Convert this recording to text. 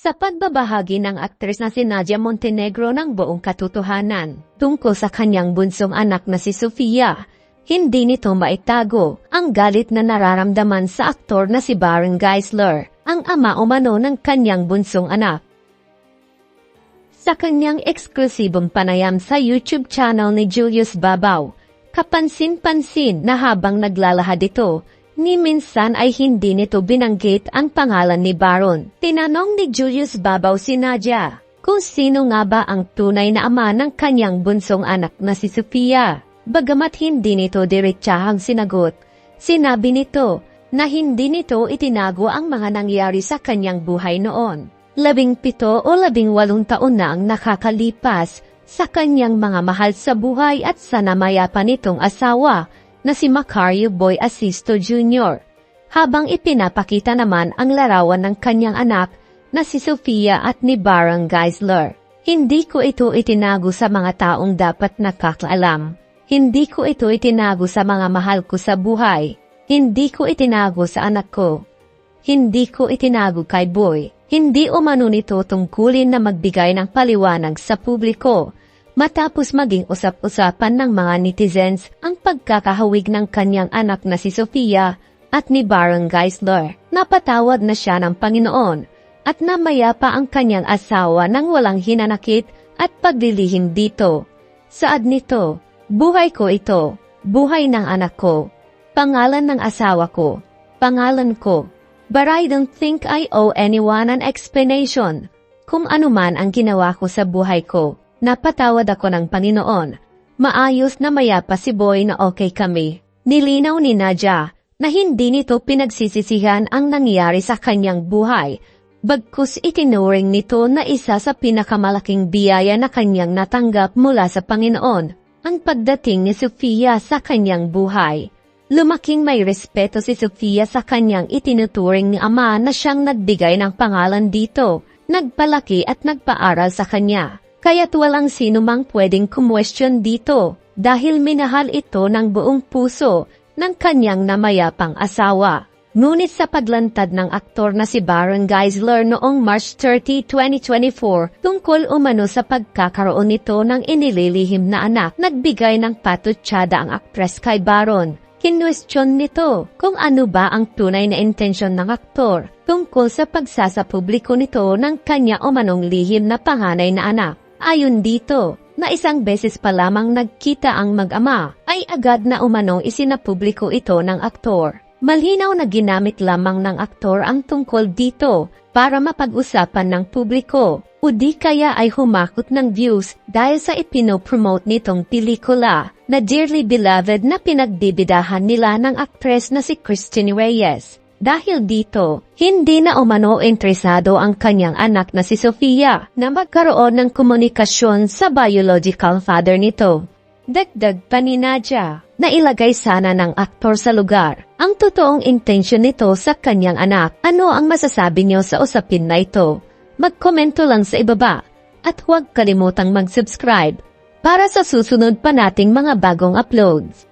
Sa pagbabahagi ng aktres na si Nadia Montenegro ng buong katotohanan tungkol sa kanyang bunsong anak na si Sofia, hindi nito maitago ang galit na nararamdaman sa aktor na si Baron Geisler, ang ama umano ng kanyang bunsong anak. Sa kanyang eksklusibong panayam sa YouTube channel ni Julius Babaw, kapansin-pansin na habang naglalahad ito, ni minsan ay hindi nito binanggit ang pangalan ni Baron. Tinanong ni Julius Babaw si Nadia kung sino nga ba ang tunay na ama ng kanyang bunsong anak na si Sofia. Bagamat hindi nito diretsahang sinagot, sinabi nito na hindi nito itinago ang mga nangyari sa kanyang buhay noon. 17 o 18 taon na ang nakakalipas sa kanyang mga mahal sa buhay at sa namayapa nitong asawa na si Macario Boy Asisto Jr. Habang ipinapakita naman ang larawan ng kanyang anak na si Sofia at ni Baron Geisler. Hindi ko ito itinago sa mga taong dapat nakakaalam. Hindi ko ito itinago sa mga mahal ko sa buhay. Hindi ko itinago sa anak ko. Hindi ko itinago kay Boy. Hindi umano nito tungkulin na magbigay ng paliwanag sa publiko. Matapos maging usap-usapan ng mga netizens ang pagkakahawig ng kanyang anak na si Sofia at ni Baron Geisler, napatawad na siya ng Panginoon at namayapa ang kanyang asawa nang walang hinanakit at paglilihim dito. Saad nito, buhay ko ito, buhay ng anak ko, pangalan ng asawa ko, pangalan ko. But I don't think I owe anyone an explanation. Kung ano man ang ginawa ko sa buhay ko, napatawad ako ng Panginoon. Maayos na mayapa si Boy na okay kami. Nilinaw ni Nadia na hindi nito pinagsisisihan ang nangyari sa kanyang buhay. Bagkus itinuring nito na isa sa pinakamalaking biyaya na kanyang natanggap mula sa Panginoon, ang pagdating ni Sofia sa kanyang buhay. Lumaking may respeto si Sofia sa kanyang itinuturing ni ama na siyang nagbigay ng pangalan dito, nagpalaki at nagpaaral sa kanya. Kaya't walang sino mang pwedeng kumwestiyon dito dahil minahal ito ng buong puso ng kanyang namayapang asawa. Ngunit sa paglantad ng aktor na si Baron Geisler noong March 30, 2024 tungkol umano sa pagkakaroon nito ng inililihim na anak, nagbigay ng patutsada ang aktres kay Baron. Kinwestiyon nito kung ano ba ang tunay na intensyon ng aktor tungkol sa pagsasapubliko nito ng kanya umanong lihim na panganay na anak. Ayon dito, na isang beses pa lamang nagkita ang mag-ama, ay agad na umanong isinapubliko ito ng aktor. Malinaw na ginamit lamang ng aktor ang tungkol dito para mapag-usapan ng publiko, o di kaya ay humakot ng views dahil sa ipinopromote nitong pelikula na Dearly Beloved na pinagbibidahan nila ng aktres na si Christine Reyes. Dahil dito, hindi na umano interesado ang kanyang anak na si Sofia na magkaroon ng komunikasyon sa biological father nito. Dagdag pa ni Nadia, na ilagay sana ng aktor sa lugar ang totoong intensyon nito sa kanyang anak. Ano ang masasabi niyo sa usapin na ito? Magkomento lang sa ibaba at huwag kalimutang mag-subscribe para sa susunod pa nating mga bagong uploads.